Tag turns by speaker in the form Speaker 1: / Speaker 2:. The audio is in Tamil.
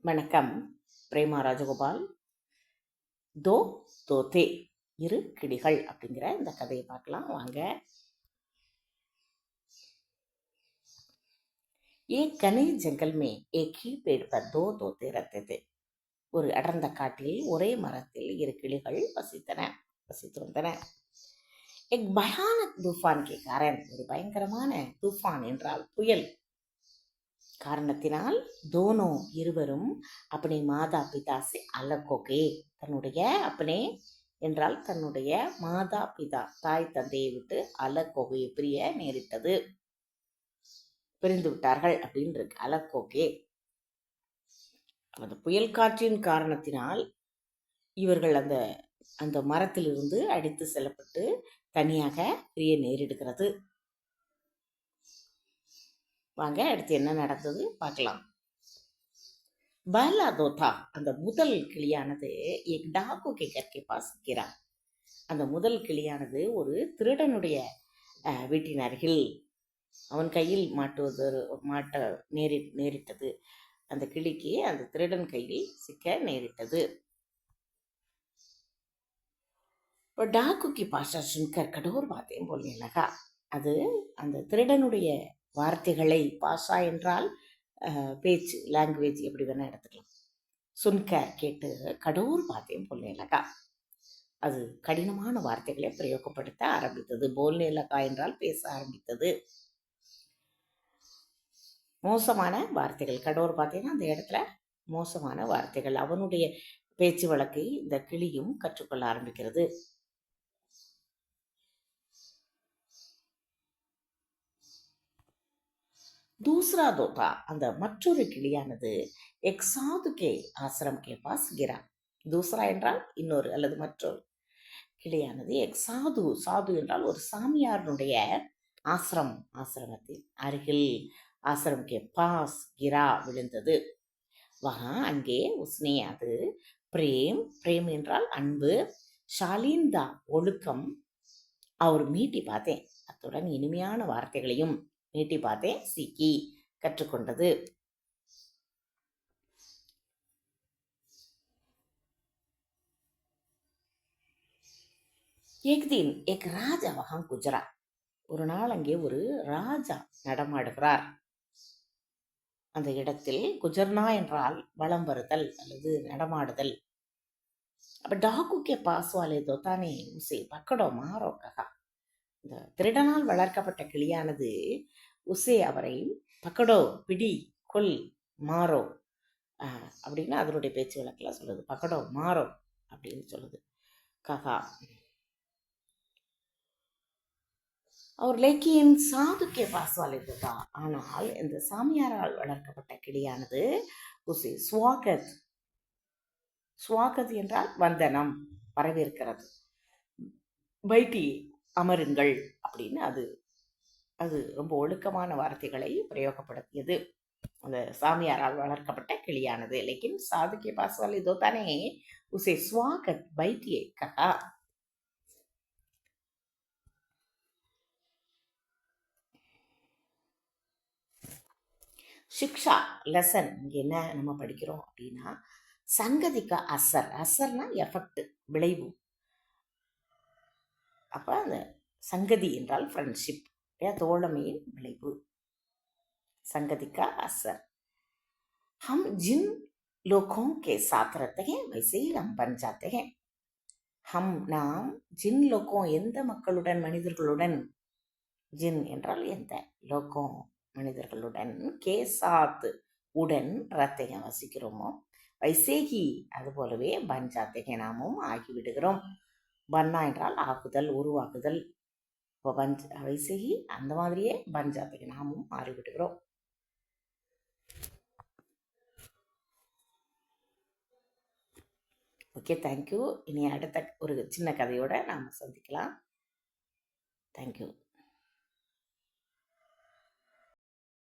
Speaker 1: வணக்கம். பிரேமா ராஜகோபால். தோ தோதே இரு கிளிகள் அப்படிங்கிற இந்த கதையை பார்க்கலாம் வாங்க. एक घने जंगल में एक ही पेड़ पर दो तोते रहते थे. ஒரு அடர்ந்த காட்டில் ஒரே மரத்தில் இரு கிளிகள் வசித்து வந்தன. एक भयानक तूफान के कारण ஒரு பயங்கரமான தூஃபான் என்றால் புயல் காரணத்தினால் தோனோ இருவரும் அப்பனே மாதா பிதா சே அலக் ஹோ கயே. தன்னுடைய அப்பனே என்றால் தன்னுடைய மாதா பிதா தாய் தந்தையை விட்டு அலக் ஹோ கயே பிரிய நேரிட்டது, பிரிந்து விட்டார்கள் அப்படின்னு இருக்கு. அலக் ஹோ கயே அந்த புயல் காற்றின் காரணத்தினால் இவர்கள் அந்த அந்த மரத்திலிருந்து அடித்து செல்லப்பட்டு தனியாக பிரிய நேரிடுகிறது. வாங்க அடுத்து என்ன நடந்தது பார்க்கலாம். பலா தோதா அந்த முதல் கிளியானது एक डाकू के घर के पास गिरा. அந்த முதல் கிளியானது ஒரு திருடனுடைய வீட்டின் அருகில் அவன் கையில் மாட்ட நேரிட்டது. அந்த கிளிக்கு அந்த திருடன் கையில் சிக்க நேரிட்டது. डाकू की भाषा सुनकर कठोर बातें बोलने लगा. அது அந்த திருடனுடைய வார்த்தைகளை, பாஷா என்றால் பேச்சு, லாங்குவேஜ் எப்படி வேணா எடுத்துக்கலாம். சுன்கர் கேட்டு, கடோர் பாத்தையும் போல்னே லகா அது கடினமான வார்த்தைகளை பிரயோகப்படுத்த ஆரம்பித்தது. போல்னே லகா என்றால் பேச ஆரம்பித்தது. மோசமான வார்த்தைகள், கடோர் பார்த்தீங்கன்னா அந்த இடத்துல மோசமான வார்த்தைகள். அவனுடைய பேச்சு வழக்கை இந்த கிளியும் கற்றுக்கொள்ள ஆரம்பிக்கிறது. தூசரா தோதா அந்த மற்றொரு கிளியானது எக் சாது கே ஆசிரம் கே பாஸ் கிரா. தூசரா என்றால் இன்னொரு அல்லது மற்றொரு கிளியானது எக் சாது, சாது என்றால் ஒரு சாமியாருடைய ஆசிரமத்தின் அருகில், ஆசிரம் கே பாஸ் கிரா விழுந்தது. வகா அங்கே உஸ்னே அது, பிரேம், பிரேம் என்றால் அன்பு, ஷாலீந்தா ஒழுக்கம், அவர் மீட்டி பார்த்தேன் அத்துடன் இனிமையான வார்த்தைகளையும் மீட்டி பார்த்தேன் சீக்கி கற்றுக்கொண்டது. एक दिन एक ராஜா வகம் குஜரா. ஒரு நாள் அங்கே ஒரு ராஜா நடமாடுகிறார். அந்த இடத்தில் குஜர்னா என்றால் வலம் வருதல் அல்லது நடமாடுதல். அப்ப டாக்கு கே பாஸ் வாலே தோத்தானே உசே பக்கடோ மாரோ ககா. இந்த திருடனால் வளர்க்கப்பட்ட கிளியானது உசே அவரை பக்கடோ பிடி, கொல், மாரோ அப்படின்னு அதனுடைய பேச்சு வழக்கில் சொல்லுது. பக்கடோ மாரோ அப்படின்னு சொல்லுது. ககா அவர் லேக்கியின் சாதுக்கே பாஸ்வாலை தோதா. ஆனால் இந்த சாமியாரால் வளர்க்கப்பட்ட கிளியானது உசே ஸ்வாகத், ஸ்வாகத் என்றால் வந்தனம், வரவேற்கிறது, பைட்டி அமருங்கள் அப்படின்னு அது அது ரொம்ப ஒழுக்கமான வார்த்தைகளை பிரயோகப்படுத்தியது. அந்த சாமியாரால் வளர்க்கப்பட்ட கிளியானது லேக்கின் சாதுக்கே பாஸ்வாலை தோத்தானே உசே ஸ்வாகத் பைட்டியே ககா. சிக்ஷா லெசன் இங்கே என்ன நம்ம படிக்கிறோம் அப்படின்னா, சங்கதிக்க அசர், அசர்னா எஃபெக்ட், விளைவு. அப்போ அந்த சங்கதி என்றால் ஃப்ரெண்ட்ஷிப், தோழமையின் விளைவு. சங்கதிக்க அசர். हम जिन लोगों के साथ रहते हैं वैसे ही हम बन जाते हैं. हम நாம் ஜின் லோகோ எந்த மக்களுடன், மனிதர்களுடன், ஜின் என்றால் எந்த, லோகோ மனிதர்களுடன், கே சாத் உடன், ரத்தைய வசிக்கிறோமோ, வைசேகி அது போலவே பஞ்சாத்தைக நாமும் ஆகிவிடுகிறோம். பன்னா என்றால் ஆகுதல், உருவாக்குதல். இப்போ வைசேகி அந்த மாதிரியே பஞ்சாத்தைக நாமும் மாறிவிடுகிறோம். Okay, thank you. இனி அடுத்த ஒரு சின்ன கதையோட நாம் சந்திக்கலாம். தேங்க்யூ.